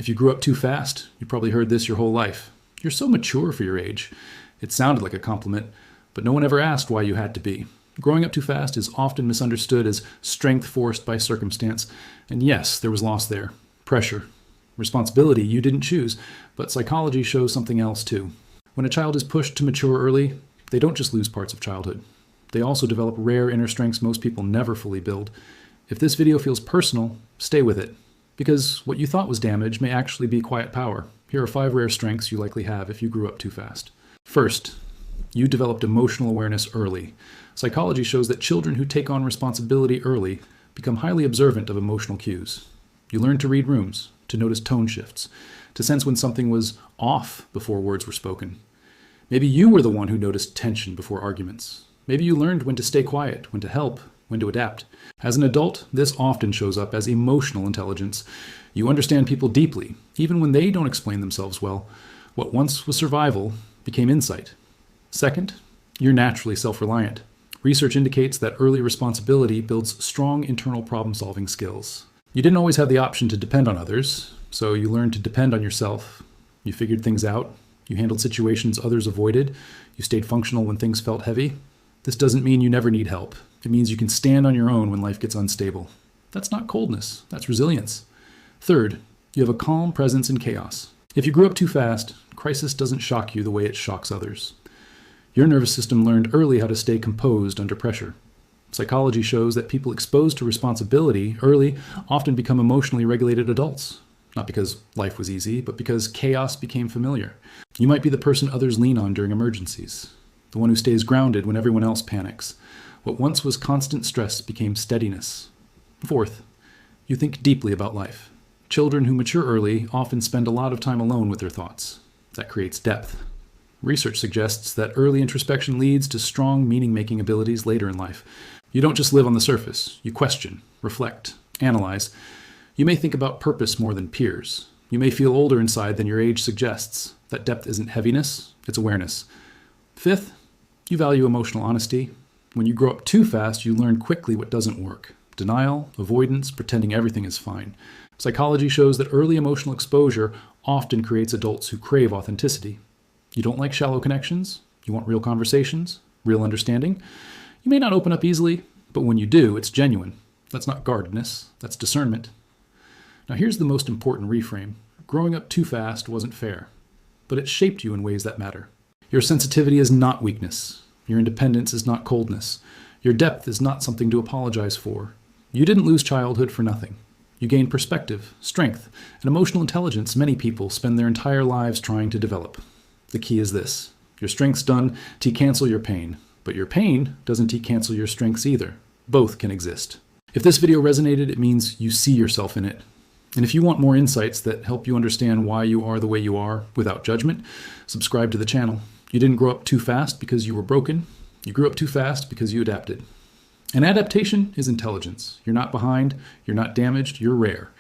If you grew up too fast, you probably heard this your whole life. You're so mature for your age. It sounded like a compliment, but no one ever asked why you had to be. Growing up too fast is often misunderstood as strength forced by circumstance. And yes, there was loss there. Pressure. Responsibility you didn't choose, but psychology shows something else too. When a child is pushed to mature early, they don't just lose parts of childhood. They also develop rare inner strengths most people never fully build. If this video feels personal, stay with it. Because what you thought was damage may actually be quiet power. Here are 5 rare strengths you likely have if you grew up too fast. First, you developed emotional awareness early. Psychology shows that children who take on responsibility early become highly observant of emotional cues. You learn to read rooms, to notice tone shifts, to sense when something was off before words were spoken. Maybe you were the one who noticed tension before arguments. Maybe you learned when to stay quiet, when to help, when to adapt. As an adult, this often shows up as emotional intelligence. You understand people deeply, even when they don't explain themselves well. What once was survival became insight. Second, you're naturally self-reliant. Research indicates that early responsibility builds strong internal problem-solving skills. You didn't always have the option to depend on others, so you learned to depend on yourself. You figured things out. You handled situations others avoided. You stayed functional when things felt heavy. This doesn't mean you never need help. It means you can stand on your own when life gets unstable. That's not coldness, that's resilience. Third, you have a calm presence in chaos. If you grew up too fast, crisis doesn't shock you the way it shocks others. Your nervous system learned early how to stay composed under pressure. Psychology shows that people exposed to responsibility early often become emotionally regulated adults. Not because life was easy, but because chaos became familiar. You might be the person others lean on during emergencies, the one who stays grounded when everyone else panics. What once was constant stress became steadiness. Fourth, you think deeply about life. Children who mature early often spend a lot of time alone with their thoughts. That creates depth. Research suggests that early introspection leads to strong meaning-making abilities later in life. You don't just live on the surface. You question, reflect, analyze. You may think about purpose more than peers. You may feel older inside than your age suggests. That depth isn't heaviness, it's awareness. Fifth, you value emotional honesty. When you grow up too fast, you learn quickly what doesn't work. Denial, avoidance, pretending everything is fine. Psychology shows that early emotional exposure often creates adults who crave authenticity. You don't like shallow connections? You want real conversations? Real understanding? You may not open up easily, but when you do, it's genuine. That's not guardedness, that's discernment. Now here's the most important reframe. Growing up too fast wasn't fair, but it shaped you in ways that matter. Your sensitivity is not weakness. Your independence is not coldness. Your depth is not something to apologize for. You didn't lose childhood for nothing. You gained perspective, strength, and emotional intelligence many people spend their entire lives trying to develop. The key is this. Your strength's done to cancel your pain, but your pain doesn't cancel your strengths either. Both can exist. If this video resonated, it means you see yourself in it. And if you want more insights that help you understand why you are the way you are without judgment, subscribe to the channel. You didn't grow up too fast because you were broken. You grew up too fast because you adapted. And adaptation is intelligence. You're not behind, you're not damaged, you're rare.